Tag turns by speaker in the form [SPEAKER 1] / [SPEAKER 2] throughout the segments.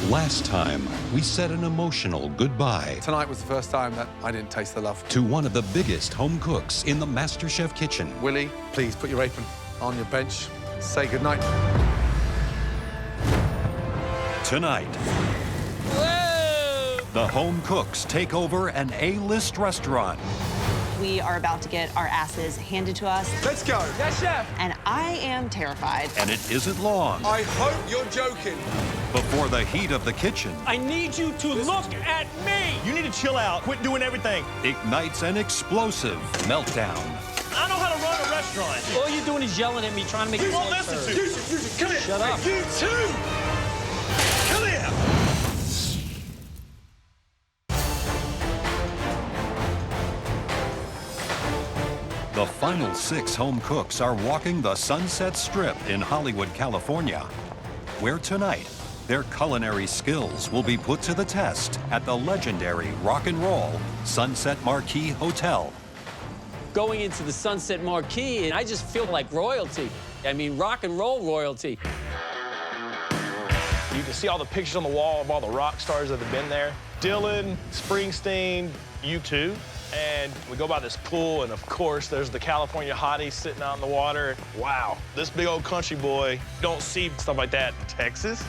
[SPEAKER 1] Last time, we said an emotional goodbye
[SPEAKER 2] Tonight was the first time that I didn't taste the love.
[SPEAKER 1] to one of the biggest home cooks in the MasterChef kitchen.
[SPEAKER 2] Willie, please put your apron on your bench. Say goodnight.
[SPEAKER 1] Tonight, the home cooks take over an A-list restaurant.
[SPEAKER 3] We are about to get our asses handed to us,
[SPEAKER 2] Let's go. Yes, chef.
[SPEAKER 3] and I am terrified.
[SPEAKER 1] And it isn't long
[SPEAKER 2] I hope you're joking.
[SPEAKER 1] before the heat of the kitchen
[SPEAKER 4] I need you to look at me. You need to chill out. Quit doing everything.
[SPEAKER 1] ignites an explosive meltdown.
[SPEAKER 4] I know how to run a restaurant.
[SPEAKER 5] All you're doing is yelling at me, trying to make me
[SPEAKER 4] You won't listen to me.
[SPEAKER 2] Yusuf, come here.
[SPEAKER 5] Shut up.
[SPEAKER 2] You too. Come here.
[SPEAKER 1] The final 6 home cooks are walking the Sunset Strip in Hollywood, California, where tonight their culinary skills will be put to the test at the legendary rock and roll Sunset Marquee Hotel.
[SPEAKER 5] Going into the Sunset Marquee, and I just feel like royalty. I mean, rock and roll royalty.
[SPEAKER 4] You can see all the pictures on the wall of all the rock stars that have been there. Dylan, Springsteen, U2. And we go by this pool, and of course, there's the California hotties sitting out in the water. Wow, this big old country boy, you don't see stuff like that in Texas.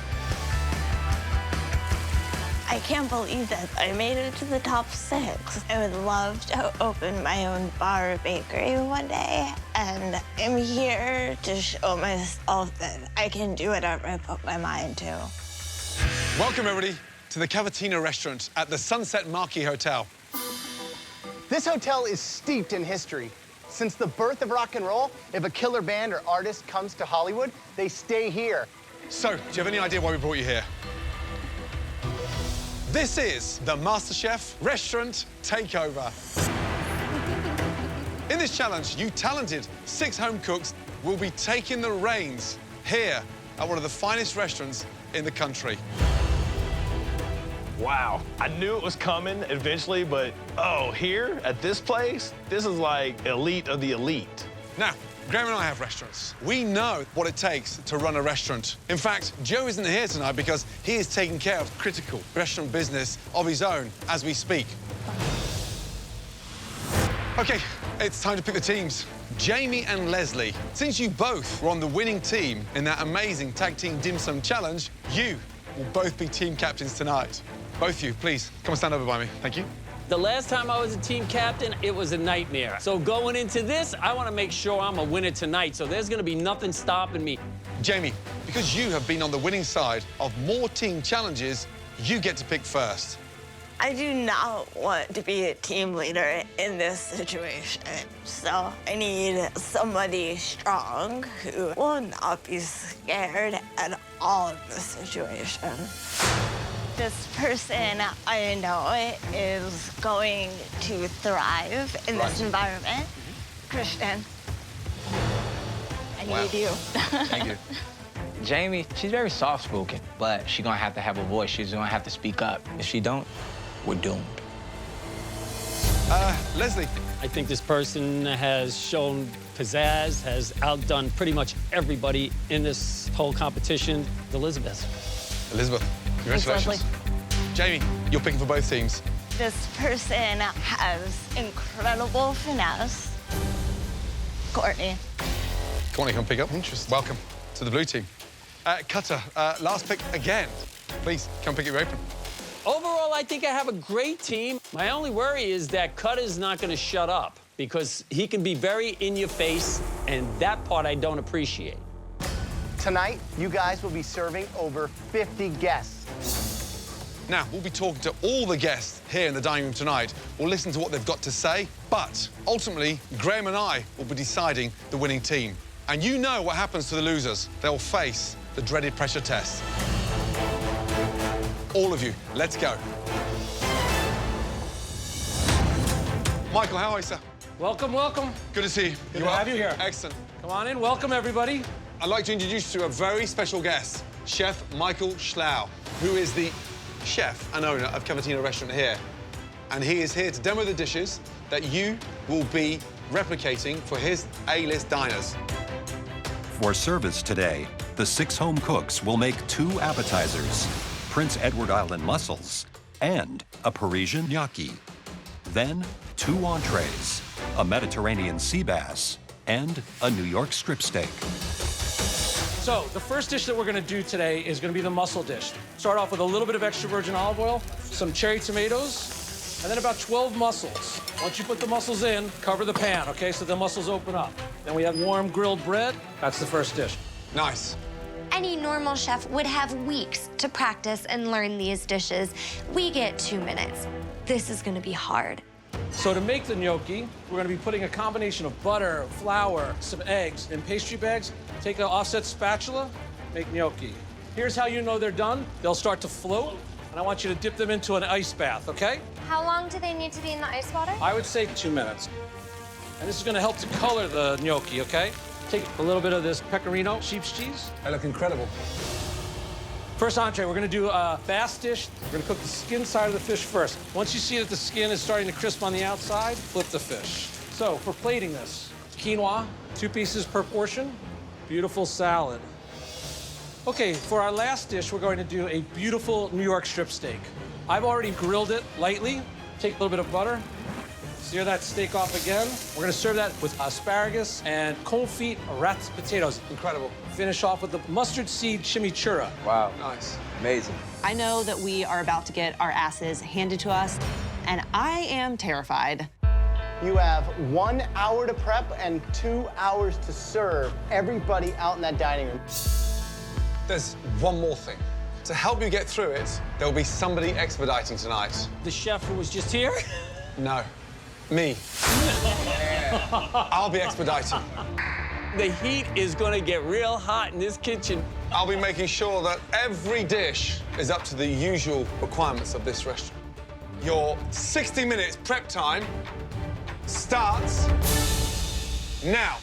[SPEAKER 6] I can't believe that I made it to the top 6. I would love to open my own bar or bakery one day, and I'm here to show myself that I can do whatever I put my mind to.
[SPEAKER 2] Welcome, everybody, to the Cavatina restaurant at the Sunset Marquee Hotel.
[SPEAKER 7] This hotel is steeped in history. Since the birth of rock and roll, if a killer band or artist comes to Hollywood, they stay here.
[SPEAKER 2] So, do you have any idea why we brought you here? This is the MasterChef Restaurant Takeover. In this challenge, you talented 6 home cooks will be taking the reins here at one of the finest restaurants in the country.
[SPEAKER 4] Wow, I knew it was coming eventually, but oh, here at this place, this is like elite of the elite.
[SPEAKER 2] Now, Graham and I have restaurants. We know what it takes to run a restaurant. In fact, Joe isn't here tonight because he is taking care of critical restaurant business of his own as we speak. Okay, it's time to pick the teams. Jaimee and Leslie, since you both were on the winning team in that amazing tag team dim sum challenge, you will both be team captains tonight. Both of you, please, come and stand over by me. Thank you.
[SPEAKER 5] The last time I was a team captain, it was a nightmare. So going into this, I want to make sure I'm a winner tonight, so there's going to be nothing stopping me.
[SPEAKER 2] Jaimee, because you have been on the winning side of more team challenges, you get to pick first.
[SPEAKER 6] I do not want to be a team leader in this situation, so I need somebody strong who will not be scared at all in this situation. This person I know is going to thrive in this environment. Christian, I need you.
[SPEAKER 8] Thank you. Jaimee, she's very soft-spoken, but she's gonna have to have a voice. She's gonna have to speak up. If she don't, we're doomed.
[SPEAKER 2] Leslie.
[SPEAKER 5] I think this person has shown pizzazz, has outdone pretty much everybody in this whole competition. Elizabeth.
[SPEAKER 2] Elizabeth, congratulations. Jaimee, you're picking for both teams.
[SPEAKER 6] This person has incredible finesse. Courtney.
[SPEAKER 2] Courtney, come pick up. Interesting. Welcome to the blue team. Cutter, last pick again. Please, come pick up your apron.
[SPEAKER 5] Overall, I think I have a great team. My only worry is that Cutter's not going to shut up because he can be very in your face, and that part I don't appreciate.
[SPEAKER 7] Tonight, you guys will be serving over 50 guests.
[SPEAKER 2] Now, we'll be talking to all the guests here in the dining room tonight. We'll listen to what they've got to say, but ultimately, Graham and I will be deciding the winning team. And you know what happens to the losers. They'll face the dreaded pressure test. All of you, let's go. Michael, how are you, sir?
[SPEAKER 5] Welcome, welcome.
[SPEAKER 2] Good to see you.
[SPEAKER 4] Good to have you here.
[SPEAKER 2] Excellent.
[SPEAKER 5] Come on in. Welcome, everybody.
[SPEAKER 2] I'd like to introduce you to a very special guest, Chef Michael Schlau, who is the chef and owner of Cavatina restaurant here. And he is here to demo the dishes that you will be replicating for his A-list diners.
[SPEAKER 1] For service today, the 6 home cooks will make 2 appetizers, Prince Edward Island mussels, and a Parisian gnocchi. Then 2 entrees, a Mediterranean sea bass, and a New York strip steak.
[SPEAKER 5] So the first dish that we're gonna do today is gonna be the mussel dish. Start off with a little bit of extra virgin olive oil, some cherry tomatoes, and then about 12 mussels. Once you put the mussels in, cover the pan, okay, so the mussels open up. Then we have warm grilled bread. That's the first dish.
[SPEAKER 2] Nice.
[SPEAKER 9] Any normal chef would have weeks to practice and learn these dishes. We get 2 minutes. This is gonna be hard.
[SPEAKER 5] So to make the gnocchi, we're gonna be putting a combination of butter, flour, some eggs in pastry bags. Take an offset spatula, make gnocchi. Here's how you know they're done. They'll start to float, and I want you to dip them into an ice bath, okay?
[SPEAKER 9] How long do they need to be in the ice water?
[SPEAKER 5] I would say 2 minutes. And this is gonna help to color the gnocchi, okay? Take a little bit of this pecorino sheep's cheese.
[SPEAKER 2] They look incredible.
[SPEAKER 5] First entree, we're gonna do a bass dish. We're gonna cook the skin side of the fish first. Once you see that the skin is starting to crisp on the outside, flip the fish. So for plating this, quinoa, 2 pieces per portion, beautiful salad. Okay, for our last dish, we're going to do a beautiful New York strip steak. I've already grilled it lightly. Take a little bit of butter, sear that steak off again. We're gonna serve that with asparagus and confit rat's potatoes.
[SPEAKER 2] Incredible.
[SPEAKER 5] Finish off with the mustard seed chimichurri.
[SPEAKER 10] Wow.
[SPEAKER 2] Nice.
[SPEAKER 10] Amazing.
[SPEAKER 3] I know that we are about to get our asses handed to us, and I am terrified.
[SPEAKER 7] You have 1 hour to prep and 2 hours to serve everybody out in that dining room.
[SPEAKER 2] There's one more thing. To help you get through it, there will be somebody expediting tonight.
[SPEAKER 5] The chef who was just here?
[SPEAKER 2] No. Me. I'll be expediting.
[SPEAKER 5] The heat is gonna get real hot in this kitchen.
[SPEAKER 2] I'll be making sure that every dish is up to the usual requirements of this restaurant. Your 60 minutes prep time starts now.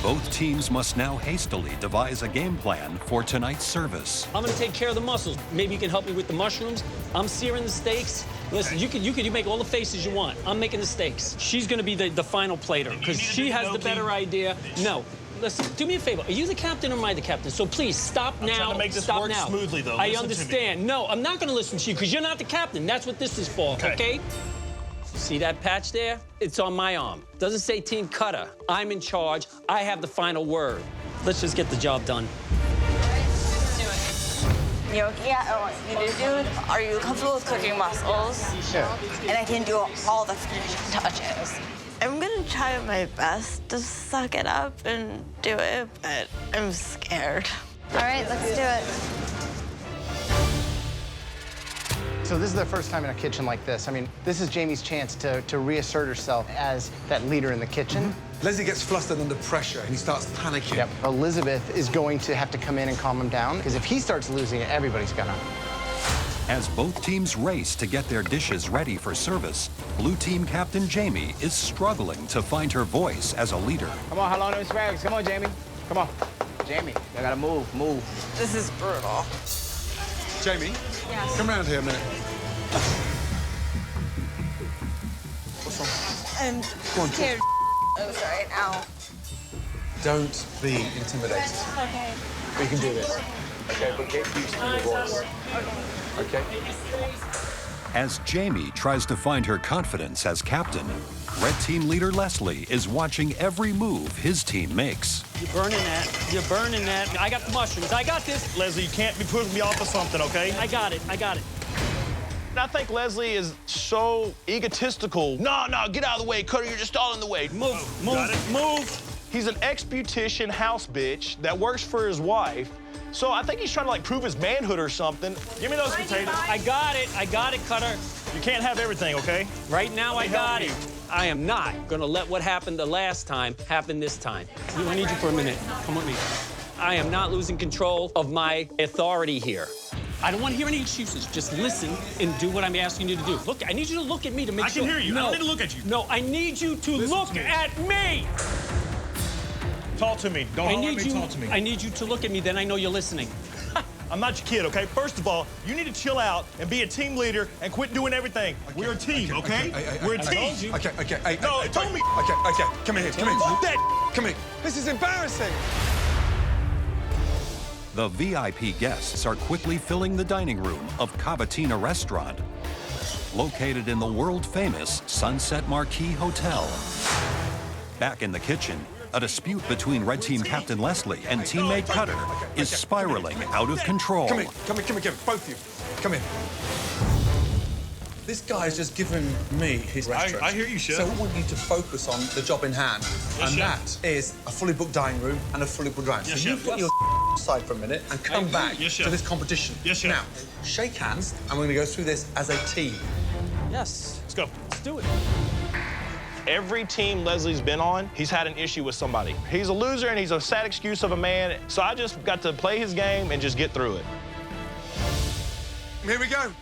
[SPEAKER 1] Both teams must now hastily devise a game plan for tonight's service.
[SPEAKER 5] I'm gonna take care of the mussels. Maybe you can help me with the mushrooms. I'm searing the steaks. Listen, you can make all the faces you want. I'm making the steaks. She's gonna be the final plater because she has the better idea. No. Listen, do me a favor. Are you the captain or am I the captain? So please stop now.
[SPEAKER 4] I'm trying to make this
[SPEAKER 5] stop
[SPEAKER 4] work
[SPEAKER 5] now.
[SPEAKER 4] smoothly, though.
[SPEAKER 5] I
[SPEAKER 4] Listen to me.
[SPEAKER 5] understand. No, I'm not gonna listen to you because you're not the captain. That's what this is for, okay? See that patch there? It's on my arm. Doesn't say Team Cutter. I'm in charge. I have the final word. Let's just get the job done.
[SPEAKER 6] Gnocchi, I want you to do. Are you comfortable with cooking mussels?
[SPEAKER 7] Sure.
[SPEAKER 6] And I can do all the finishing touches. I'm gonna try my best to suck it up and do it, but I'm scared.
[SPEAKER 9] All right, let's do it.
[SPEAKER 7] So this is their first time in a kitchen like this. I mean, this is Jaimee's chance to reassert herself as that leader in the kitchen.
[SPEAKER 2] Leslie gets flustered under pressure and he starts panicking.
[SPEAKER 7] Yep. Elizabeth is going to have to come in and calm him down, because if he starts losing it, everybody's gonna.
[SPEAKER 1] As both teams race to get their dishes ready for service, Blue Team Captain Jaimee is struggling to find her voice as a leader.
[SPEAKER 10] Come on, how long them asparagus? Come on, Jaimee. Come on. Jaimee, you gotta move, move.
[SPEAKER 6] This is brutal.
[SPEAKER 2] Jaimee,
[SPEAKER 6] Yes.
[SPEAKER 2] come around here a minute. What's wrong?
[SPEAKER 6] I'm scared right now.
[SPEAKER 2] Don't be intimidated.
[SPEAKER 6] Okay.
[SPEAKER 2] We can do this.
[SPEAKER 10] Okay, but get used to your voice. Okay?
[SPEAKER 1] As Jaimee tries to find her confidence as captain, Red Team leader Leslie is watching every move his team makes.
[SPEAKER 5] You're burning that. You're burning that. I got the mushrooms. I got this.
[SPEAKER 4] Leslie, you can't be putting me off of something, okay?
[SPEAKER 5] I got it. I got it.
[SPEAKER 4] And I think Leslie is so egotistical. No, get out of the way, Cutter, you're just all in the way. Move. He's an ex-beautician house bitch that works for his wife. So I think he's trying to, like, prove his manhood or something. Give me those potatoes.
[SPEAKER 5] I got it, Cutter.
[SPEAKER 4] You can't have everything, okay?
[SPEAKER 5] Right now, I got
[SPEAKER 4] help
[SPEAKER 5] it. I am not gonna let what happened the last time happen this time. I need you for a minute. Come with me. I am not losing control of my authority here. I don't want to hear any excuses. Just listen and do what I'm asking you to do. Look, I need you to look at me to make sure.
[SPEAKER 4] I can hear you.
[SPEAKER 5] No,
[SPEAKER 4] I don't need to look at you.
[SPEAKER 5] No, I need you to look at me.
[SPEAKER 4] Talk to me. Don't holler at me, talk to me.
[SPEAKER 5] I need you to look at me, then I know you're listening.
[SPEAKER 4] I'm not your kid, okay? First of all, you need to chill out and be a team leader and quit doing everything. Okay, we're a team, okay? We're a team.
[SPEAKER 2] Okay.
[SPEAKER 4] No, tell me.
[SPEAKER 2] Okay. Come here.
[SPEAKER 4] Fuck that.
[SPEAKER 2] Come here. This is embarrassing.
[SPEAKER 1] The VIP guests are quickly filling the dining room of Cavatina Restaurant, located in the world-famous Sunset Marquee Hotel. Back in the kitchen, a dispute between Red Team Captain Leslie and teammate Cutter is spiraling out of control.
[SPEAKER 2] Come in, both of you. Come in. This guy's just given me his restaurant.
[SPEAKER 11] I hear you, Chef.
[SPEAKER 2] So I want you to focus on the job in hand.
[SPEAKER 11] Yes,
[SPEAKER 2] and
[SPEAKER 11] Chef.
[SPEAKER 2] that is a fully booked dining room and a fully booked round.
[SPEAKER 11] Yes,
[SPEAKER 2] so you
[SPEAKER 11] Chef.
[SPEAKER 2] put your aside for a minute and come back
[SPEAKER 11] Yes,
[SPEAKER 2] to
[SPEAKER 11] Chef.
[SPEAKER 2] this competition.
[SPEAKER 11] Yes, Chef.
[SPEAKER 2] Now, shake hands, and we're going to go through this as a team.
[SPEAKER 5] Yes.
[SPEAKER 11] Let's go.
[SPEAKER 5] Let's do it.
[SPEAKER 4] Every team Leslie's been on, he's had an issue with somebody. He's a loser and he's a sad excuse of a man, so I just got to play his game and just get through it.
[SPEAKER 2] Here we go.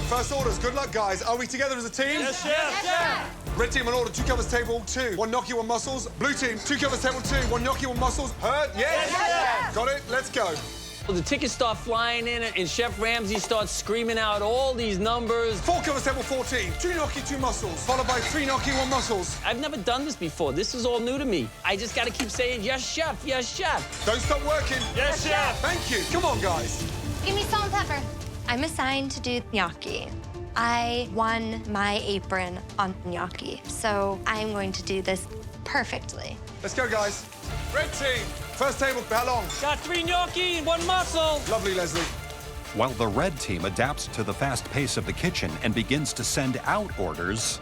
[SPEAKER 2] First orders. Good luck, guys. Are we together as a team?
[SPEAKER 11] Yes, Chef. Yes, Chef.
[SPEAKER 2] Red team on order, 2 covers table, 2. 1 gnocchi, 1 mussels. Blue team, 2 covers table, 2. 1 gnocchi, 1 mussels. Heard? Yes?
[SPEAKER 11] Yes,
[SPEAKER 2] Got it? Let's go.
[SPEAKER 12] The tickets start flying in, and Chef Ramsay starts screaming out all these numbers.
[SPEAKER 2] 4 covers table, 14. 2 gnocchi, 2 mussels. Followed by 3 gnocchi, 1 mussels.
[SPEAKER 12] I've never done this before. This is all new to me. I just got to keep saying, yes, chef, yes, chef.
[SPEAKER 2] Don't stop working.
[SPEAKER 11] Yes, Chef.
[SPEAKER 2] Thank you. Come on, guys.
[SPEAKER 9] Give me salt and pepper. I'm assigned to do gnocchi. I won my apron on gnocchi, so I'm going to do this perfectly.
[SPEAKER 2] Let's go, guys. Red team. First table, how long?
[SPEAKER 12] Got 3 gnocchi and 1 mussel.
[SPEAKER 2] Lovely, Leslie.
[SPEAKER 1] While the red team adapts to the fast pace of the kitchen and begins to send out orders,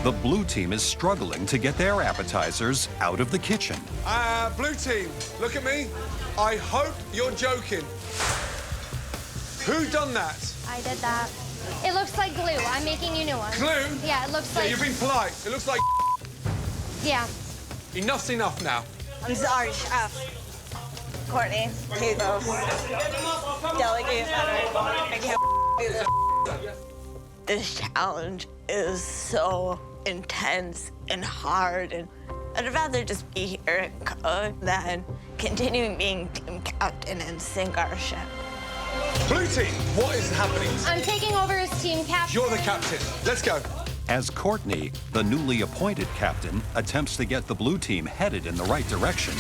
[SPEAKER 1] the blue team is struggling to get their appetizers out of the kitchen.
[SPEAKER 2] Blue team, look at me. I hope you're joking. Who done that?
[SPEAKER 9] I did that. It looks like glue. I'm making you new one.
[SPEAKER 2] Glue?
[SPEAKER 9] Yeah, it looks
[SPEAKER 2] Yeah,
[SPEAKER 9] like...
[SPEAKER 2] you're being polite. It looks like
[SPEAKER 9] Yeah.
[SPEAKER 2] enough's enough now.
[SPEAKER 6] I'm sorry, Chef. Courtney, Hugo, delegate better. I can't do this. This challenge is so intense and hard, and I'd rather just be here and cook than continuing being team captain and sink our ship.
[SPEAKER 2] Blue team, what is happening?
[SPEAKER 9] I'm taking over as team captain.
[SPEAKER 2] You're the captain. Let's go.
[SPEAKER 1] As Courtney, the newly appointed captain, attempts to get the blue team headed in the right direction,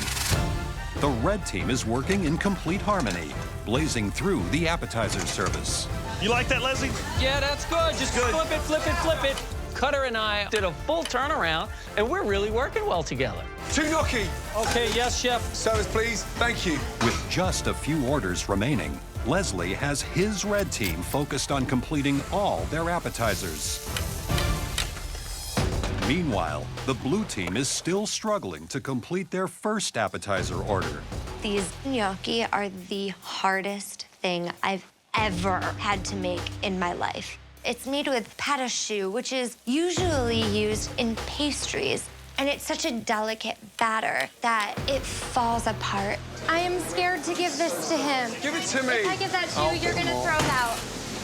[SPEAKER 1] the red team is working in complete harmony, blazing through the appetizer service.
[SPEAKER 11] You like that, Leslie?
[SPEAKER 12] Yeah, that's good. Just flip it, flip it, flip it. Cutter and I did a full turnaround, and we're really working well together.
[SPEAKER 2] 2 gnocchi.
[SPEAKER 5] Okay, yes, chef.
[SPEAKER 2] Service, please. Thank you.
[SPEAKER 1] With just a few orders remaining, Leslie has his red team focused on completing all their appetizers. Meanwhile, the blue team is still struggling to complete their first appetizer order.
[SPEAKER 9] These gnocchi are the hardest thing I've ever had to make in my life. It's made with pâte choux, which is usually used in pastries. And it's such a delicate batter that it falls apart. I am scared to give this to him.
[SPEAKER 2] Give it to me.
[SPEAKER 9] If I give that to you, you're gonna throw it out.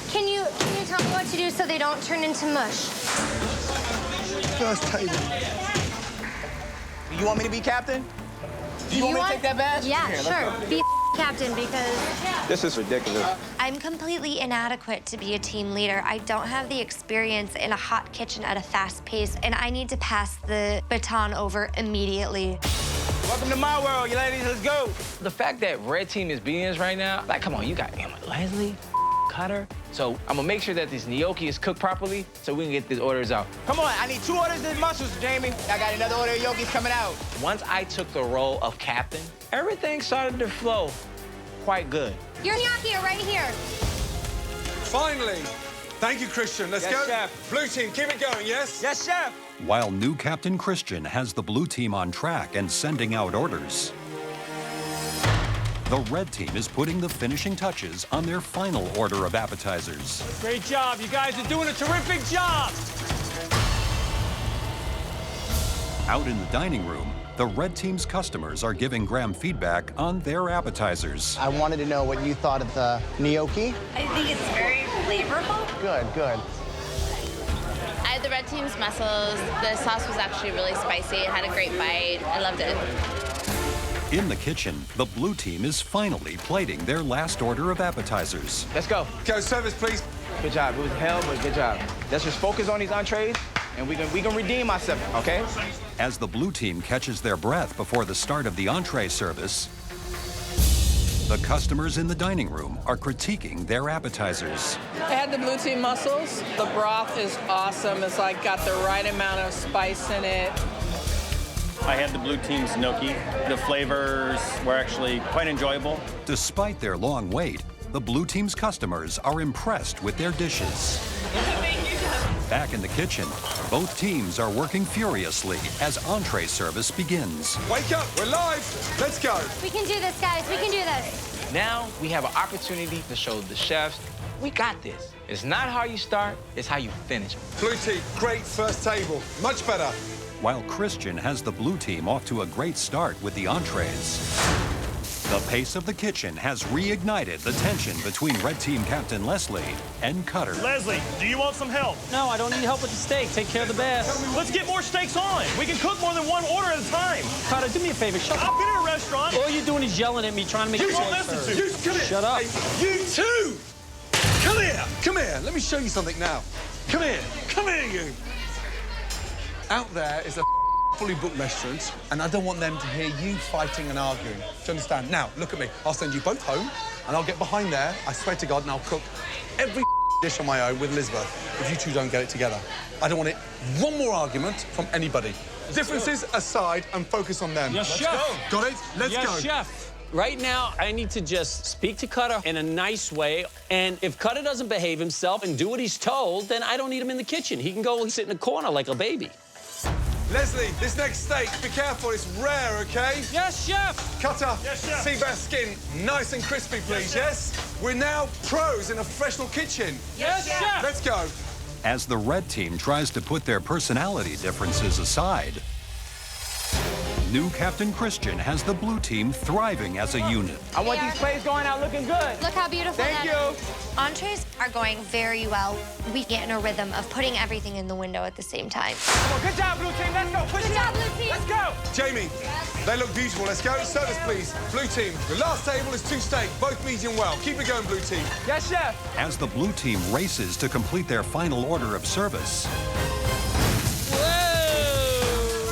[SPEAKER 9] Can you tell me what to do so they don't turn into mush?
[SPEAKER 2] First table.
[SPEAKER 10] You want me to be captain? Do you want me to take that badge?
[SPEAKER 9] Yeah,
[SPEAKER 10] Here,
[SPEAKER 9] sure. Be captain because
[SPEAKER 10] This is ridiculous.
[SPEAKER 9] I'm completely inadequate to be a team leader. I don't have the experience in a hot kitchen at a fast pace, and I need to pass the baton over immediately.
[SPEAKER 10] Welcome to my world, you ladies. Let's go.
[SPEAKER 8] The fact that red team is beating us right now, like, come on, you got Emma, Leslie, Cutter. So I'm gonna make sure that this gnocchi is cooked properly so we can get these orders out.
[SPEAKER 10] Come on, I need 2 orders of mussels, Jaimee. I got another order of gnocchis coming out.
[SPEAKER 8] Once I took the role of captain, everything started to flow quite good.
[SPEAKER 9] Your gnocchi are right here.
[SPEAKER 2] Finally. Thank you, Christian. Let's
[SPEAKER 10] Yes,
[SPEAKER 2] go.
[SPEAKER 10] chef.
[SPEAKER 2] Blue team, keep it going, yes?
[SPEAKER 10] Yes, chef.
[SPEAKER 1] While new Captain Christian has the blue team on track and sending out orders, the red team is putting the finishing touches on their final order of appetizers.
[SPEAKER 5] Great job. You guys are doing a terrific job.
[SPEAKER 1] Out in the dining room, the red team's customers are giving Graham feedback on their appetizers.
[SPEAKER 7] I wanted to know what you thought of the gnocchi.
[SPEAKER 13] I think it's very flavorful.
[SPEAKER 7] Good, good.
[SPEAKER 13] I had the red team's mussels. The sauce was actually really spicy. It had a great bite. I loved it.
[SPEAKER 1] In the kitchen, the blue team is finally plating their last order of appetizers.
[SPEAKER 10] Let's go.
[SPEAKER 2] Go, service, please.
[SPEAKER 10] Good job. It was hell, but good job. Let's just focus on these entrees, and we can redeem ourselves, okay?
[SPEAKER 1] As the blue team catches their breath before the start of the entree service, The customers in the dining room are critiquing their appetizers.
[SPEAKER 14] I had the blue team mussels. The broth is awesome. It's like got the right amount of spice in it.
[SPEAKER 15] I had the blue team's gnocchi. The flavors were actually quite enjoyable.
[SPEAKER 1] Despite their long wait, the blue team's customers are impressed with their dishes. Back in the kitchen, both teams are working furiously as entree service begins.
[SPEAKER 2] Wake up, we're live. Let's go.
[SPEAKER 9] We can do this, guys. We can do this.
[SPEAKER 8] Now we have an opportunity to show the chefs, we got this. It's not how you start, it's how you finish.
[SPEAKER 2] Blue team, great first table. Much better.
[SPEAKER 1] While Christian has the blue team off to a great start with the entrees. The pace of the kitchen has reignited the tension between Red Team Captain Leslie and Cutter.
[SPEAKER 11] Leslie, do you want some help?
[SPEAKER 12] No, I don't need help with the steak. Take care of the bass.
[SPEAKER 11] Let's get more steaks on. We can cook more than one order at a time.
[SPEAKER 12] Carter, do me a favor. Shut up.
[SPEAKER 11] I've been in a restaurant.
[SPEAKER 12] All you're doing is yelling at me, trying to make
[SPEAKER 11] You
[SPEAKER 12] sure
[SPEAKER 11] won't listen to.
[SPEAKER 2] You, come here.
[SPEAKER 12] Shut up.
[SPEAKER 2] Hey, you too. Come here. Come here. Let me show you something now. Come here. Come here, you. Out there is a fully booked restaurant, and I don't want them to hear you fighting and arguing. Do you understand? Now, look at me. I'll send you both home, and I'll get behind there, I swear to God, and I'll cook every dish on my own with Elizabeth if you two don't get it together. I don't want it. One more argument from anybody. Differences aside, and focus on them.
[SPEAKER 12] Yes,
[SPEAKER 2] Let's
[SPEAKER 12] chef.
[SPEAKER 2] go. Got it? Let's
[SPEAKER 12] yes,
[SPEAKER 2] go.
[SPEAKER 12] Chef. Right now, I need to just speak to Cutter in a nice way, and if Cutter doesn't behave himself and do what he's told, then I don't need him in the kitchen. He can go sit in a corner like a baby.
[SPEAKER 2] Leslie, this next steak, be careful, it's rare, okay?
[SPEAKER 12] Yes, chef.
[SPEAKER 2] Cutter,
[SPEAKER 11] yes, chef.
[SPEAKER 2] sea bass skin, nice and crispy, please, yes? We're now pros in a professional kitchen.
[SPEAKER 12] Yes, chef.
[SPEAKER 2] Let's go.
[SPEAKER 1] As the Red Team tries to put their personality differences aside, new Captain Christian has the blue team thriving as a unit.
[SPEAKER 8] I want these plates going out looking good.
[SPEAKER 9] Look how beautiful
[SPEAKER 8] Thank
[SPEAKER 9] that
[SPEAKER 8] you.
[SPEAKER 9] is. Entrees are going very well. We get in a rhythm of putting everything in the window at the same time.
[SPEAKER 8] Come on, good job, blue team. Let's go. Push
[SPEAKER 9] Good
[SPEAKER 8] it
[SPEAKER 9] job,
[SPEAKER 8] up.
[SPEAKER 9] blue team.
[SPEAKER 8] Let's go.
[SPEAKER 2] Jaimee, they look beautiful. Let's go. Service, please. Blue team, the last table is 2 steak, both medium well. Keep it going, blue team.
[SPEAKER 8] Yes, chef.
[SPEAKER 1] As the blue team races to complete their final order of service,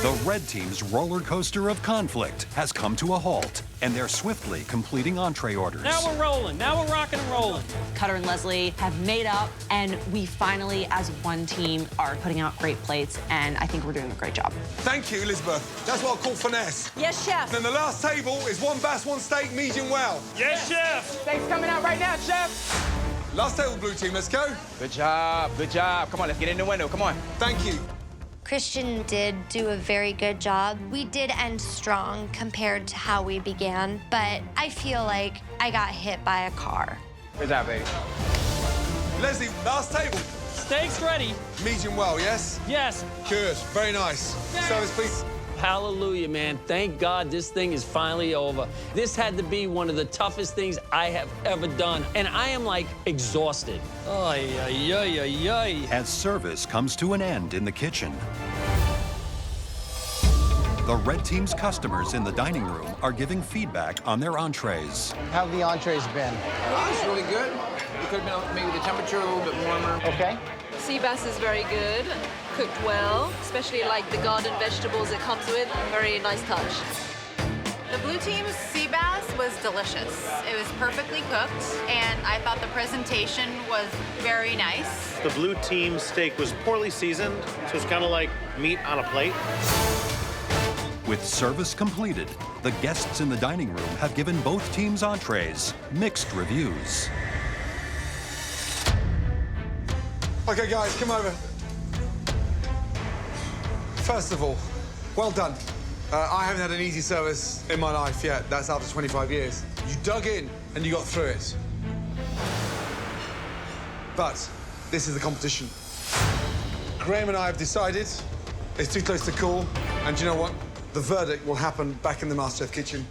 [SPEAKER 1] the Red Team's roller coaster of conflict has come to a halt, and they're swiftly completing entree orders.
[SPEAKER 12] Now we're rolling. Now we're rocking and rolling.
[SPEAKER 3] Cutter and Leslie have made up, and we finally, as one team, are putting out great plates, and I think we're doing a great job.
[SPEAKER 2] Thank you, Elizabeth. That's what I call finesse.
[SPEAKER 3] Yes, chef.
[SPEAKER 2] Then the last table is 1 bass, 1 steak, medium well.
[SPEAKER 11] Yes, chef.
[SPEAKER 8] Steak's coming out right now, chef.
[SPEAKER 2] Last table, blue team, let's go.
[SPEAKER 8] Good job. Good job. Come on, let's get in the window. Come on.
[SPEAKER 2] Thank you.
[SPEAKER 9] Christian did do a very good job. We did end strong compared to how we began, but I feel like I got hit by a car.
[SPEAKER 8] Good job, baby.
[SPEAKER 2] Leslie, last table.
[SPEAKER 12] Steak's ready.
[SPEAKER 2] Medium well, yes?
[SPEAKER 12] Yes.
[SPEAKER 2] Good, very nice. Service, please.
[SPEAKER 12] Hallelujah, man. Thank God this thing is finally over. This had to be one of the toughest things I have ever done, and I am, like, exhausted. Ay, ay, ay, ay, ay.
[SPEAKER 1] As service comes to an end in the kitchen, the Red Team's customers in the dining room are giving feedback on their entrees.
[SPEAKER 7] How have the entrees been?
[SPEAKER 10] It's really good. We could have been maybe the temperature a little bit warmer.
[SPEAKER 7] Okay.
[SPEAKER 16] Sea bass is very good, cooked well, especially like the garden vegetables it comes with. Very nice touch.
[SPEAKER 17] The blue team's sea bass was delicious. It was perfectly cooked, and I thought the presentation was very nice.
[SPEAKER 11] The blue team steak was poorly seasoned, so it's kind of like meat on a plate.
[SPEAKER 1] With service completed, the guests in the dining room have given both teams' entrees mixed reviews.
[SPEAKER 2] Okay, guys, come over. First of all, well done. I haven't had an easy service in my life yet. That's after 25 years. You dug in and you got through it. But this is the competition. Graham and I have decided it's too close to call. And do you know what? The verdict will happen back in the MasterChef kitchen.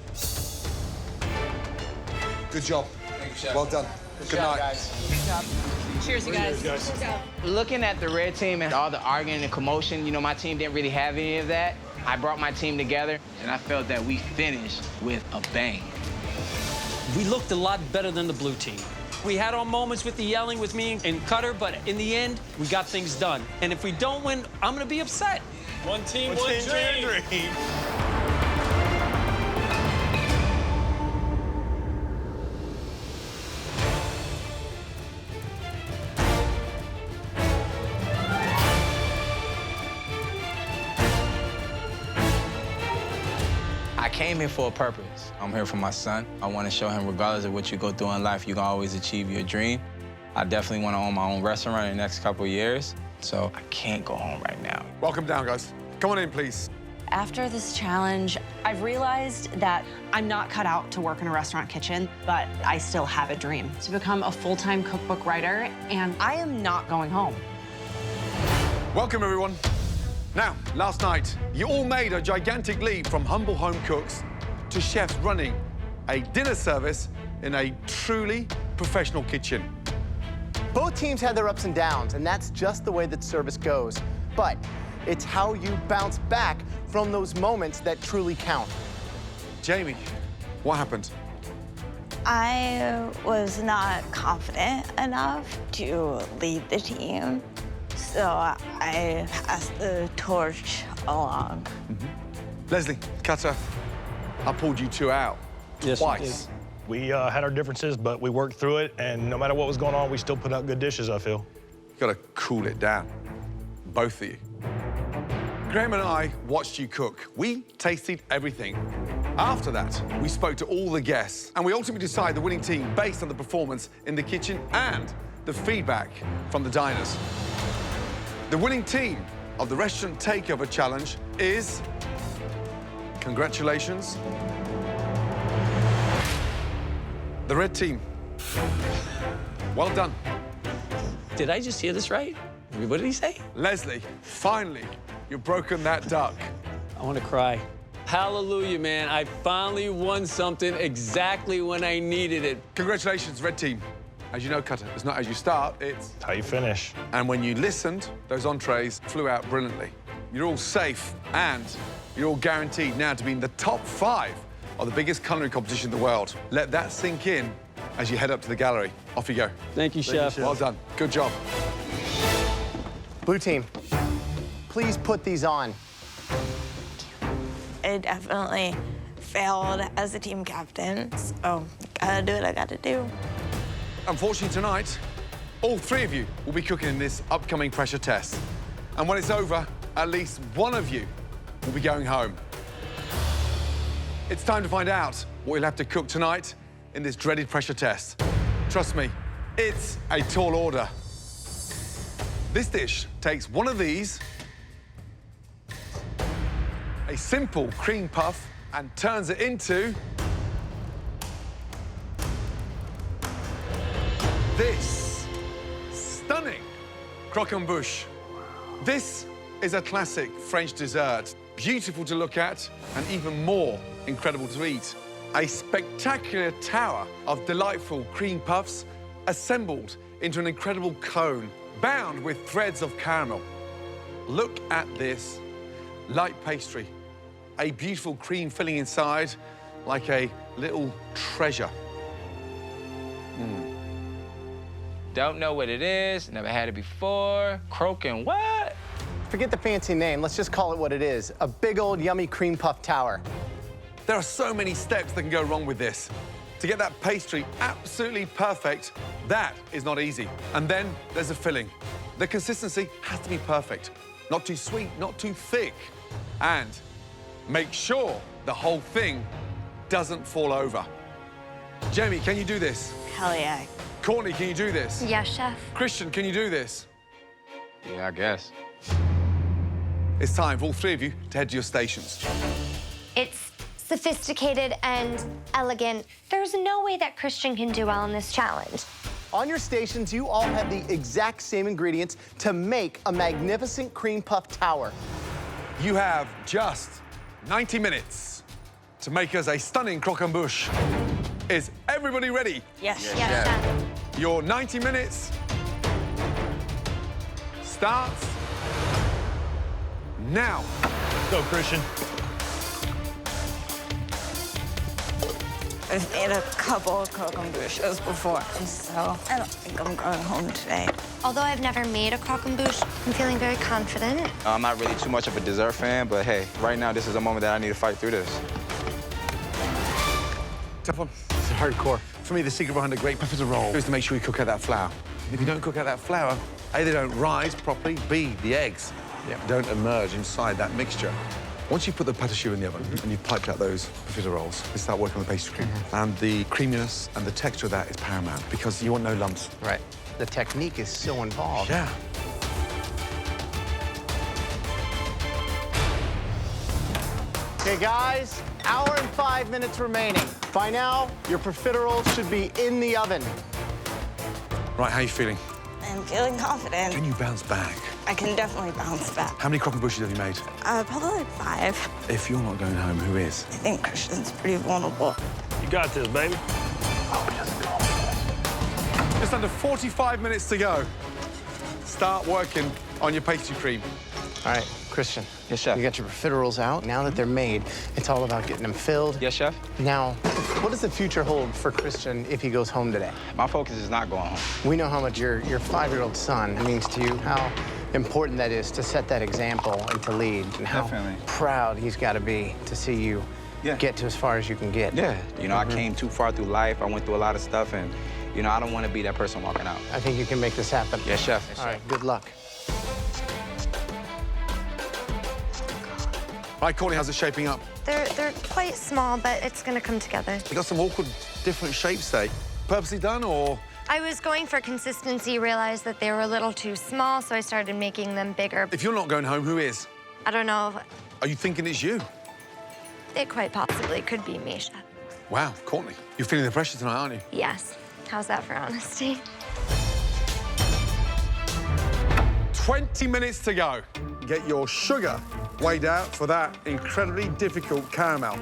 [SPEAKER 2] Good job.
[SPEAKER 10] Thank you, chef.
[SPEAKER 2] Well done. Good night.
[SPEAKER 10] Guys.
[SPEAKER 17] Good job. Cheers, you guys.
[SPEAKER 8] Looking at the red team and all the arguing and commotion, you know, my team didn't really have any of that. I brought my team together, and I felt that we finished with a bang.
[SPEAKER 12] We looked a lot better than the blue team. We had our moments with the yelling with me and Cutter, but in the end, we got things done. And if we don't win, I'm gonna be upset.
[SPEAKER 11] One team, one dream.
[SPEAKER 8] came here for a purpose. I'm here for my son. I want to show him, regardless of what you go through in life, you can always achieve your dream. I definitely want to own my own restaurant in the next couple of years, so I can't go home right now.
[SPEAKER 2] Welcome down, guys. Come on in, please.
[SPEAKER 3] After this challenge, I've realized that I'm not cut out to work in a restaurant kitchen, but I still have a dream to become a full-time cookbook writer, and I am not going home.
[SPEAKER 2] Welcome, everyone. Now, last night, you all made a gigantic leap from humble home cooks to chefs running a dinner service in a truly professional kitchen.
[SPEAKER 7] Both teams had their ups and downs, and that's just the way that service goes. But it's how you bounce back from those moments that truly count.
[SPEAKER 2] Jaimee, what happened?
[SPEAKER 6] I was not confident enough to lead the team, so I passed the torch along.
[SPEAKER 2] Leslie, Cutter, I pulled you two out twice.
[SPEAKER 4] We had our differences, but we worked through it, and no matter what was going on, we still put out good dishes, I feel.
[SPEAKER 2] You gotta cool it down, both of you. Graham and I watched you cook. We tasted everything. After that, we spoke to all the guests, and we ultimately decided the winning team based on the performance in the kitchen and the feedback from the diners. The winning team of the Restaurant Takeover Challenge is, congratulations, the red team. Well done.
[SPEAKER 12] Did I just hear this right? What did he say?
[SPEAKER 2] Leslie, finally, you've broken that duck.
[SPEAKER 12] I want to cry. Hallelujah, man. I finally won something exactly when I needed it.
[SPEAKER 2] Congratulations, red team. As you know, Cutter, it's not as you start, it's
[SPEAKER 4] how you finish.
[SPEAKER 2] And when you listened, those entrees flew out brilliantly. You're all safe, and you're all guaranteed now to be in the top 5 of the biggest culinary competition in the world. Let that sink in as you head up to the gallery. Off you go.
[SPEAKER 12] Thank you, Chef.
[SPEAKER 2] Well done. Good job.
[SPEAKER 7] Blue team, please put these on.
[SPEAKER 6] I definitely failed as a team captain, so gotta do what I gotta do.
[SPEAKER 2] Unfortunately, tonight, all 3 of you will be cooking in this upcoming pressure test. And when it's over, at least one of you will be going home. It's time to find out what you'll have to cook tonight in this dreaded pressure test. Trust me, it's a tall order. This dish takes one of these, a simple cream puff, and turns it into this stunning croquembouche. This is a classic French dessert, beautiful to look at and even more incredible to eat. A spectacular tower of delightful cream puffs assembled into an incredible cone bound with threads of caramel. Look at this light pastry, a beautiful cream filling inside like a little treasure.
[SPEAKER 8] Don't know what it is, never had it before. Croquin what?
[SPEAKER 7] Forget the fancy name, let's just call it what it is. A big old yummy cream puff tower.
[SPEAKER 2] There are so many steps that can go wrong with this. To get that pastry absolutely perfect, that is not easy. And then there's the filling. The consistency has to be perfect. Not too sweet, not too thick. And make sure the whole thing doesn't fall over. Jaimee, can you do this?
[SPEAKER 6] Hell yeah.
[SPEAKER 2] Courtney, can you do this?
[SPEAKER 9] Yes, Chef.
[SPEAKER 2] Christian, can you do this?
[SPEAKER 8] Yeah, I guess.
[SPEAKER 2] It's time for all 3 of you to head to your stations.
[SPEAKER 9] It's sophisticated and elegant. There's no way that Christian can do well in this challenge.
[SPEAKER 7] On your stations, you all have the exact same ingredients to make a magnificent cream puff tower.
[SPEAKER 2] You have just 90 minutes to make us a stunning croquembouche. Is everybody ready?
[SPEAKER 6] Yes.
[SPEAKER 9] Yes, Chef.
[SPEAKER 2] Your 90 minutes starts now.
[SPEAKER 4] Go, Christian.
[SPEAKER 6] I've made a couple of croquembouches before, so I don't think I'm going home today.
[SPEAKER 9] Although I've never made a croquembouche, I'm feeling very confident.
[SPEAKER 10] I'm not really too much of a dessert fan, but hey, right now this is a moment that I need to fight through this.
[SPEAKER 2] Tough one. It's hardcore. For me, the secret behind a great puff is a roll is to make sure you cook out that flour. And if you don't cook out that flour, A, they don't rise properly, B, the eggs don't emerge inside that mixture. Once you put the pâte choux in the oven and you've piped out those profiteroles, you start working on the pastry cream. And the creaminess and the texture of that is paramount because you want no lumps.
[SPEAKER 7] Right. The technique is so involved.
[SPEAKER 2] Yeah.
[SPEAKER 7] Okay, guys, hour and 5 minutes remaining. By now, your profiteroles should be in the oven.
[SPEAKER 2] Right, how are you feeling?
[SPEAKER 6] I'm feeling confident.
[SPEAKER 2] Can you bounce back?
[SPEAKER 6] I can definitely bounce back.
[SPEAKER 2] How many croque-monsieur have you made?
[SPEAKER 6] Probably like 5.
[SPEAKER 2] If you're not going home, who is?
[SPEAKER 6] I think Christian's pretty vulnerable.
[SPEAKER 4] You got this, baby.
[SPEAKER 2] Just under 45 minutes to go. Start working on your pastry cream.
[SPEAKER 7] All right, Christian.
[SPEAKER 10] Yes, chef.
[SPEAKER 7] You got your profiteroles out. Now that they're made, it's all about getting them filled.
[SPEAKER 10] Yes, chef.
[SPEAKER 7] Now, what does the future hold for Christian if he goes home today?
[SPEAKER 10] My focus is not going home.
[SPEAKER 7] We know how much your 5-year-old son means to you, how important that is to set that example and to lead, and how proud he's got to be to see you get to as far as you can get.
[SPEAKER 10] Yeah, you know, I came too far through life. I went through a lot of stuff, and, you know, I don't want to be that person walking out.
[SPEAKER 7] I think you can make this happen.
[SPEAKER 10] Yes, chef.
[SPEAKER 7] All right, good luck.
[SPEAKER 2] All right, Courtney, how's it shaping up?
[SPEAKER 9] They're quite small, but it's gonna come together.
[SPEAKER 2] You got some awkward, different shapes there. Purposely done, or?
[SPEAKER 9] I was going for consistency, realized that they were a little too small, so I started making them bigger.
[SPEAKER 2] If you're not going home, who is?
[SPEAKER 9] I don't know.
[SPEAKER 2] Are you thinking it's you?
[SPEAKER 9] It quite possibly could be me, Chef.
[SPEAKER 2] Wow, Courtney, you're feeling the pressure tonight, aren't you?
[SPEAKER 9] Yes. How's that for honesty?
[SPEAKER 2] 20 minutes to go. Get your sugar weighed out for that incredibly difficult caramel.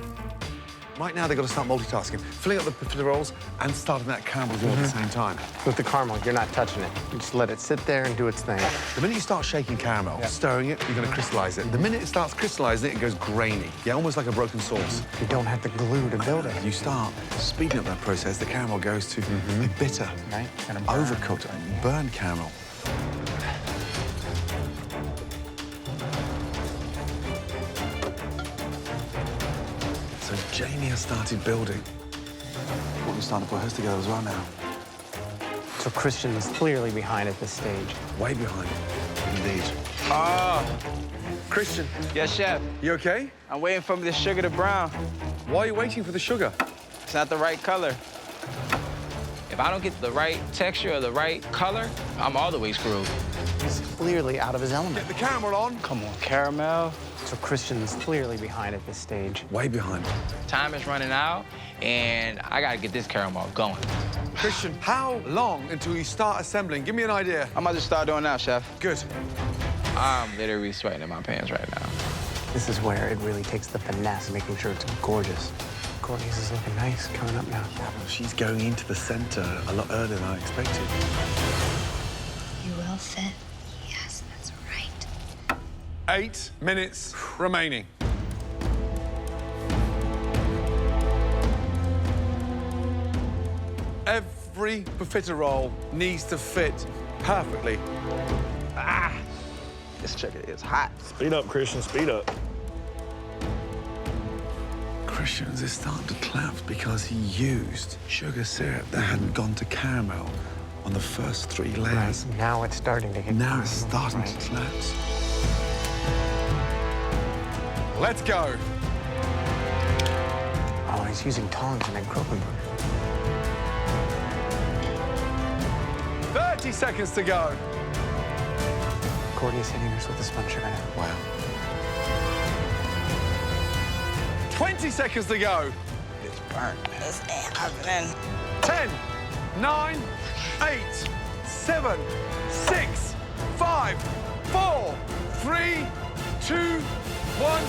[SPEAKER 2] Right now, they've got to start multitasking, filling up the profiteroles and starting that caramel as well at the same time.
[SPEAKER 7] With the caramel, you're not touching it. You just let it sit there and do its thing.
[SPEAKER 2] The minute you start shaking caramel, stirring it, you're going to crystallize it. The minute it starts crystallizing it goes grainy. Yeah, almost like a broken sauce.
[SPEAKER 7] You don't have the glue to build it.
[SPEAKER 2] You start speeding up that process, the caramel goes to a bitter,
[SPEAKER 7] right?
[SPEAKER 2] Overcooked, burned caramel. So Jaimee has started building. We're starting to put hers together as well now.
[SPEAKER 7] So Christian is clearly behind at this stage.
[SPEAKER 2] Way behind, indeed. Christian.
[SPEAKER 10] Yes, chef.
[SPEAKER 2] You okay?
[SPEAKER 10] I'm waiting for the sugar to brown.
[SPEAKER 2] Why are you waiting for the sugar?
[SPEAKER 10] It's not the right color. If I don't get the right texture or the right color, I'm all the way screwed.
[SPEAKER 7] He's clearly out of his element.
[SPEAKER 2] Get the caramel on.
[SPEAKER 10] Come on, caramel.
[SPEAKER 7] So Christian is clearly behind at this stage.
[SPEAKER 2] Way behind.
[SPEAKER 10] Time is running out, and I gotta get this caramel going.
[SPEAKER 2] Christian, how long until you start assembling? Give me an idea.
[SPEAKER 10] I might just start doing now, chef.
[SPEAKER 2] Good.
[SPEAKER 10] I'm literally sweating in my pants right now.
[SPEAKER 7] This is where it really takes the finesse, making sure it's gorgeous. Courtney's is looking nice coming up now.
[SPEAKER 2] Yeah, well, she's going into the center a lot earlier than I expected.
[SPEAKER 9] You will fit. Yes, that's right.
[SPEAKER 2] 8 minutes remaining. Every profiterole needs to fit perfectly.
[SPEAKER 10] This chicken is hot.
[SPEAKER 4] Speed up, Christian, speed up.
[SPEAKER 2] Christian's is starting to collapse because he used sugar syrup that hadn't gone to caramel on the first 3 layers.
[SPEAKER 7] Right. Now it's starting to get
[SPEAKER 2] Now it's starting to collapse. Let's go.
[SPEAKER 7] Oh, he's using tongs and then croquembouche.
[SPEAKER 2] 30 seconds to go.
[SPEAKER 7] Courtney's hitting us with the spun sugar now.
[SPEAKER 2] Wow. 20 seconds to go.
[SPEAKER 10] It's burnt, man.
[SPEAKER 6] This ain't happening.
[SPEAKER 2] 10, 9, 8, 7, 6, 5, 4, 3, 2, 1.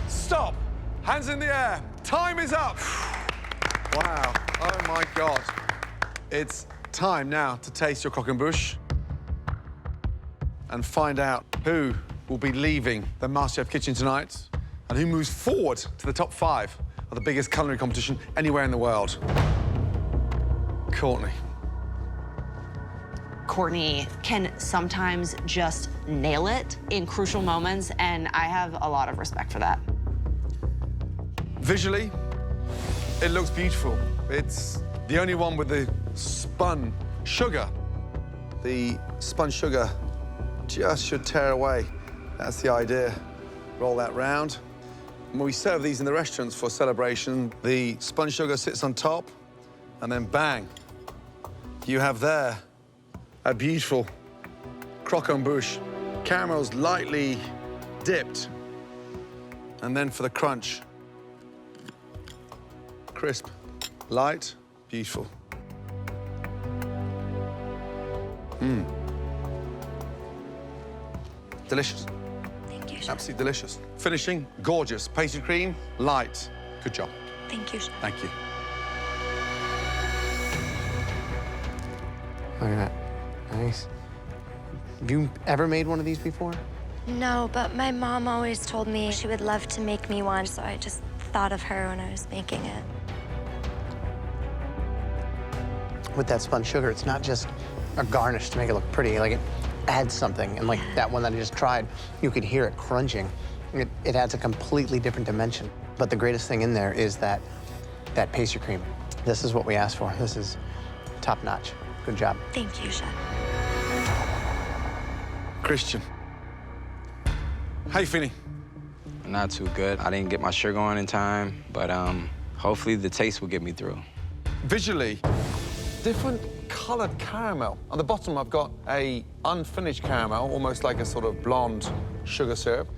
[SPEAKER 2] Stop. Hands in the air. Time is up. Wow. Oh, my God. It's time now to taste your croquembouche and find out who will be leaving the MasterChef kitchen tonight and who moves forward to the top 5 of the biggest culinary competition anywhere in the world. Courtney.
[SPEAKER 3] Courtney can sometimes just nail it in crucial moments, and I have a lot of respect for that.
[SPEAKER 2] Visually, it looks beautiful. It's the only one with the spun sugar. The spun sugar just should tear away. That's the idea. Roll that round. When we serve these in the restaurants for celebration, the spun sugar sits on top, and then bang, you have there a beautiful croquembouche. Caramel's lightly dipped. And then for the crunch, crisp, light, beautiful. Mmm. Delicious.
[SPEAKER 9] Thank you, Chef.
[SPEAKER 2] Absolutely delicious. Finishing, gorgeous. Pastry cream, light. Good job.
[SPEAKER 9] Thank you, Chef.
[SPEAKER 2] Thank you.
[SPEAKER 7] Look at that. Nice. Have you ever made one of these before?
[SPEAKER 9] No, but my mom always told me she would love to make me one, so I just thought of her when I was making it.
[SPEAKER 7] With that spun sugar, it's not just a garnish to make it look pretty. Like, it adds something. And like that one that I just tried, you could hear it crunching. It adds a completely different dimension. But the greatest thing in there is that pastry cream. This is what we asked for. This is top notch. Good job.
[SPEAKER 9] Thank you, Chef.
[SPEAKER 2] Christian, how you feeling?
[SPEAKER 8] Not too good. I didn't get my sugar on in time, but hopefully the taste will get me through.
[SPEAKER 2] Visually, different colored caramel. On the bottom, I've got a unfinished caramel, almost like a sort of blonde sugar syrup.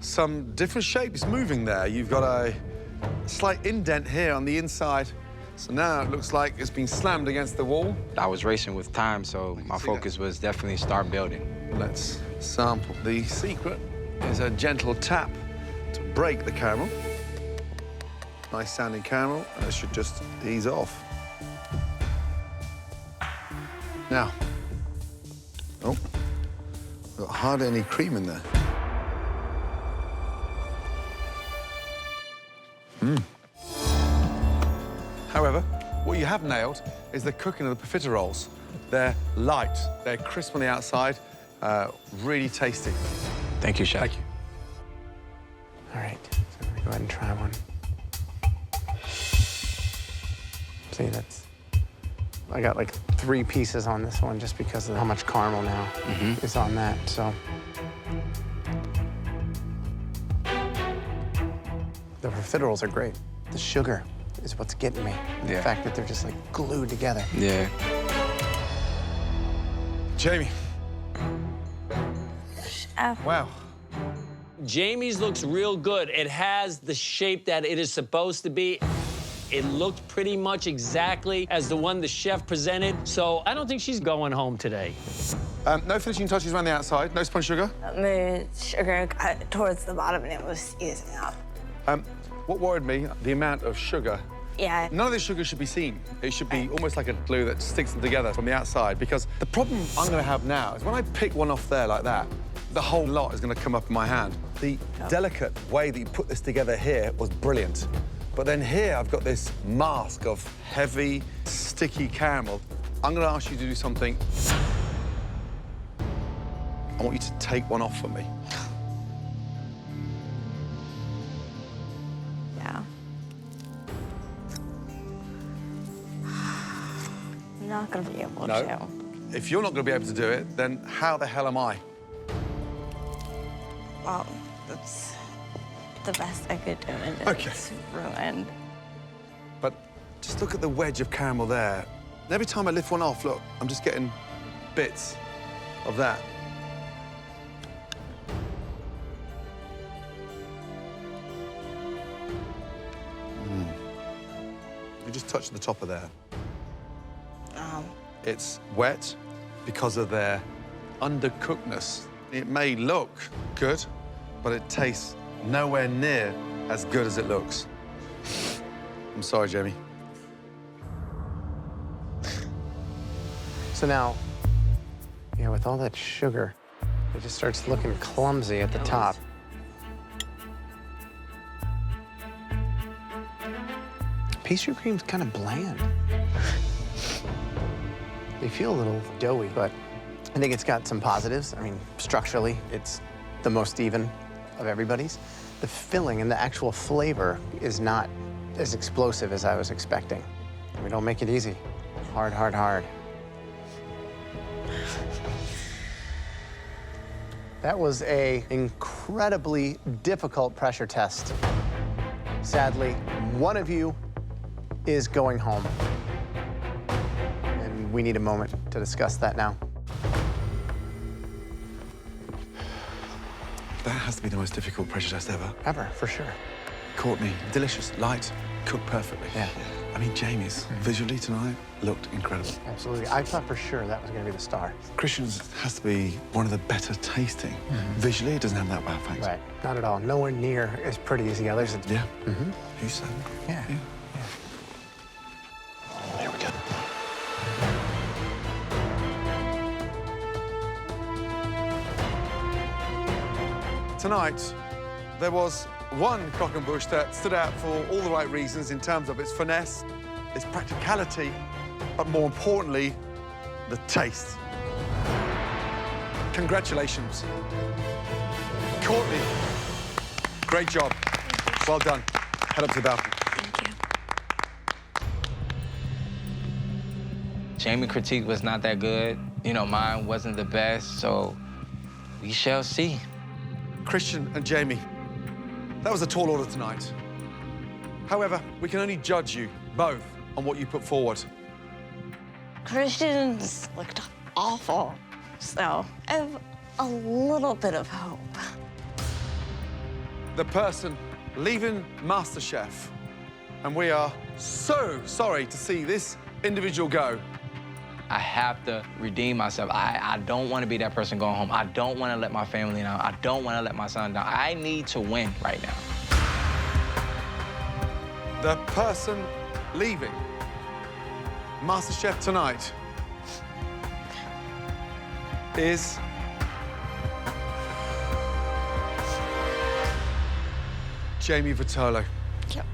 [SPEAKER 2] Some different shapes moving there. You've got a slight indent here on the inside. So now it looks like it's been slammed against the wall.
[SPEAKER 8] I was racing with time, so my focus was definitely start building.
[SPEAKER 2] Let's sample. The secret is a gentle tap to break the caramel. Nice sounding caramel, and it should just ease off. Now, oh, got hardly any cream in there. However, what you have nailed is the cooking of the profiteroles. They're light, they're crisp on the outside, really tasty.
[SPEAKER 8] Thank you, Chef.
[SPEAKER 2] Thank you.
[SPEAKER 7] All right, so I'm gonna go ahead and try one. See, I got like 3 pieces on this one just because of how much caramel now is on that, so. The profiteroles are great. The sugar is what's getting me.
[SPEAKER 8] Yeah.
[SPEAKER 7] The fact that they're just like glued together.
[SPEAKER 8] Yeah.
[SPEAKER 2] Jaimee. Wow.
[SPEAKER 12] Jaimee's looks real good. It has the shape that it is supposed to be. It looked pretty much exactly as the one the chef presented, so I don't think she's going home today.
[SPEAKER 2] No finishing touches around the outside, no spun sugar?
[SPEAKER 6] The sugar got towards the bottom and it was easing up.
[SPEAKER 2] What worried me, the amount of sugar.
[SPEAKER 6] Yeah.
[SPEAKER 2] None of this sugar should be seen. It should be almost like a glue that sticks them together from the outside, because the problem I'm gonna have now is when I pick one off there like that, the whole lot is gonna come up in my hand. The delicate way that you put this together here was brilliant. But then here, I've got this mask of heavy, sticky caramel. I'm gonna ask you to do something. I want you to take one off for me.
[SPEAKER 6] Yeah. I'm not gonna be able to.
[SPEAKER 2] No. If you're not gonna be able to do it, then how the hell am I?
[SPEAKER 6] Well, that's the best I could do, and it's ruined.
[SPEAKER 2] But just look at the wedge of caramel there. And every time I lift one off, look, I'm just getting bits of that. You just touch the top of there. It's wet because of their undercookedness. It may look good, but it tastes nowhere near as good as it looks. I'm sorry, Jaimee.
[SPEAKER 7] So now, yeah, with all that sugar, it just starts looking clumsy at the top. Pastry cream's kind of bland. They feel a little doughy, but I think it's got some positives. I mean, structurally, it's the most even of everybody's. The filling and the actual flavor is not as explosive as I was expecting. We don't make it easy. Hard, hard, hard. That was an incredibly difficult pressure test. Sadly, one of you is going home. And we need a moment to discuss that now.
[SPEAKER 2] That has to be the most difficult pressure test ever.
[SPEAKER 7] Ever, for sure.
[SPEAKER 2] Courtney, delicious, light, cooked perfectly.
[SPEAKER 7] Yeah.
[SPEAKER 2] I mean, Jaimee's visually tonight looked incredible.
[SPEAKER 7] Absolutely. I thought for sure that was going to be the star.
[SPEAKER 2] Christian's has to be one of the better tasting. Visually, it doesn't have that wow factor.
[SPEAKER 7] Right. Not at all. Nowhere near as pretty as the others.
[SPEAKER 2] Yeah. You said.
[SPEAKER 7] Yeah.
[SPEAKER 4] There we go.
[SPEAKER 2] Tonight, there was one croque and bush that stood out for all the right reasons in terms of its finesse, its practicality, but more importantly, the taste. Congratulations. Courtney, great job. Well done. Head up to the balcony.
[SPEAKER 10] Jaimee critique was not that good. You know, mine wasn't the best, so we shall see.
[SPEAKER 2] Christian and Jaimee, that was a tall order tonight. However, we can only judge you both on what you put forward.
[SPEAKER 6] Christian's looked awful, so I have a little bit of hope.
[SPEAKER 2] The person leaving MasterChef, and we are so sorry to see this individual go.
[SPEAKER 8] I have to redeem myself. I don't want to be that person going home. I don't want to let my family down. I don't want to let my son down. I need to win right now.
[SPEAKER 2] The person leaving MasterChef tonight is Jaimee Vitolo.
[SPEAKER 6] Yep.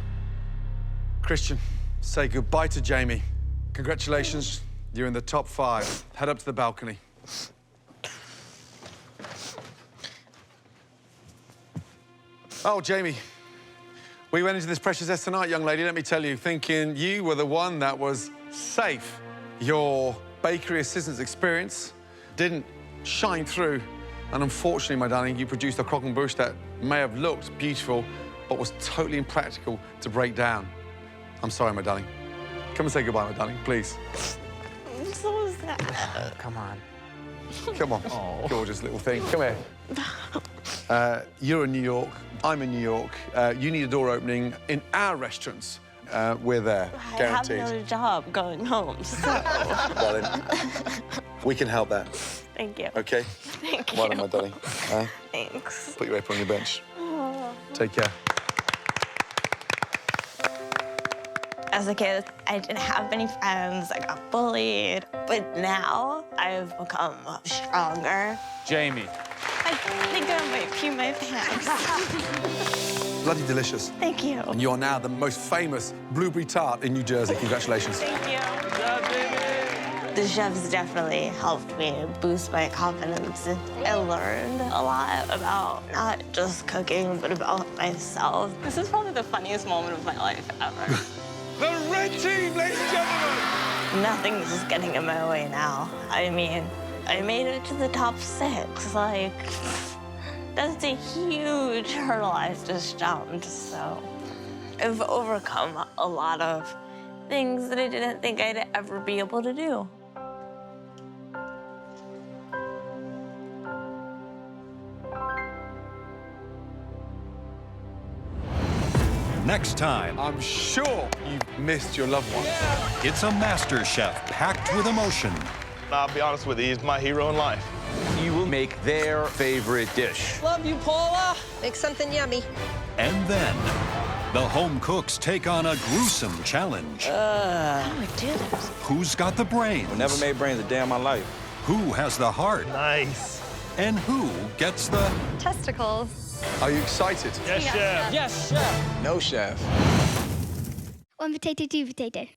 [SPEAKER 2] Christian, say goodbye to Jaimee. Congratulations, you're in the top 5. Head up to the balcony. Oh, Jaimee, we went into this pressure test tonight, young lady, let me tell you, thinking you were the one that was safe. Your bakery assistant's experience didn't shine through. And unfortunately, my darling, you produced a croque and bush that may have looked beautiful, but was totally impractical to break down. I'm sorry, my darling. Come and say goodbye, my darling, please.
[SPEAKER 6] I'm so sad.
[SPEAKER 7] Oh, come on.
[SPEAKER 2] Come on, gorgeous little thing. Come here. You're in New York. I'm in New York. You need a door opening in our restaurants. We're there, guaranteed.
[SPEAKER 6] I have no job going home, so.
[SPEAKER 2] Darling, we can help that.
[SPEAKER 6] Thank you.
[SPEAKER 2] Okay?
[SPEAKER 6] Thank
[SPEAKER 2] Well
[SPEAKER 6] you.
[SPEAKER 2] done, my darling.
[SPEAKER 6] Thanks.
[SPEAKER 2] Put your apron on your bench.
[SPEAKER 6] Oh.
[SPEAKER 2] Take care.
[SPEAKER 6] As a kid, I didn't have many friends. I got bullied. But now I've become stronger.
[SPEAKER 15] Jaimee.
[SPEAKER 6] I think I might pee my pants.
[SPEAKER 2] Bloody delicious.
[SPEAKER 6] Thank you.
[SPEAKER 2] And you are now the most famous blueberry tart in New Jersey. Congratulations.
[SPEAKER 6] Thank you. The chefs definitely helped me boost my confidence. I learned a lot about not just cooking, but about myself. This is probably the funniest moment of my life ever.
[SPEAKER 2] The red team, ladies and gentlemen!
[SPEAKER 6] Nothing's just getting in my way now. I mean, I made it to the top 6. Like, that's a huge hurdle I've just jumped, so. I've overcome a lot of things that I didn't think I'd ever be able to do.
[SPEAKER 1] Next time,
[SPEAKER 2] I'm sure you've missed your loved ones.
[SPEAKER 1] it's a MasterChef packed with emotion.
[SPEAKER 4] I'll be honest with you, he's my hero in life.
[SPEAKER 18] You will make their favorite dish.
[SPEAKER 19] Love you, Paula. Make something yummy.
[SPEAKER 1] And then, the home cooks take on a gruesome challenge.
[SPEAKER 6] How do I do this?
[SPEAKER 1] Who's got the brains?
[SPEAKER 8] I never made brains a day in my life.
[SPEAKER 1] Who has the heart?
[SPEAKER 4] Nice.
[SPEAKER 1] And who gets the...
[SPEAKER 9] Testicles.
[SPEAKER 2] Are you excited?
[SPEAKER 4] Yes, chef.
[SPEAKER 5] Yes, chef.
[SPEAKER 8] No chef.
[SPEAKER 20] One potato, two potato.